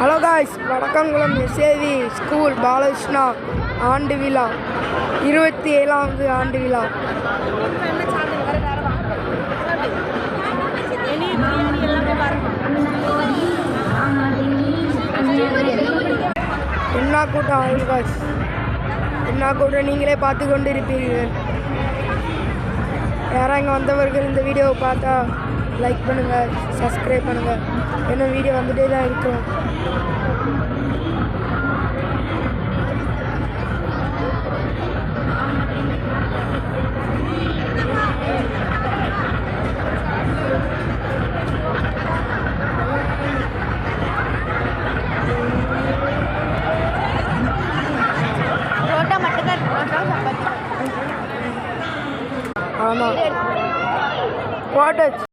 Hello guys, Vadakkankulam SAV school Balakrishna ஆண்டு விழா, 27வது ஆண்டு விழா. என்ன கூட்டம் ஆகுது காய்ஸ், என்ன கூட்டம் நீங்களே பார்த்து கொண்டு இருப்பீர்கள். யாராக இங்கே வந்தவர்கள் இந்த வீடியோவை பார்த்தா லைக் பண்ணுங்கள், சப்ஸ்கிரைப் பண்ணுங்கள். இன்னும் வீடியோ வந்துகிட்டே தான் இருக்கும்.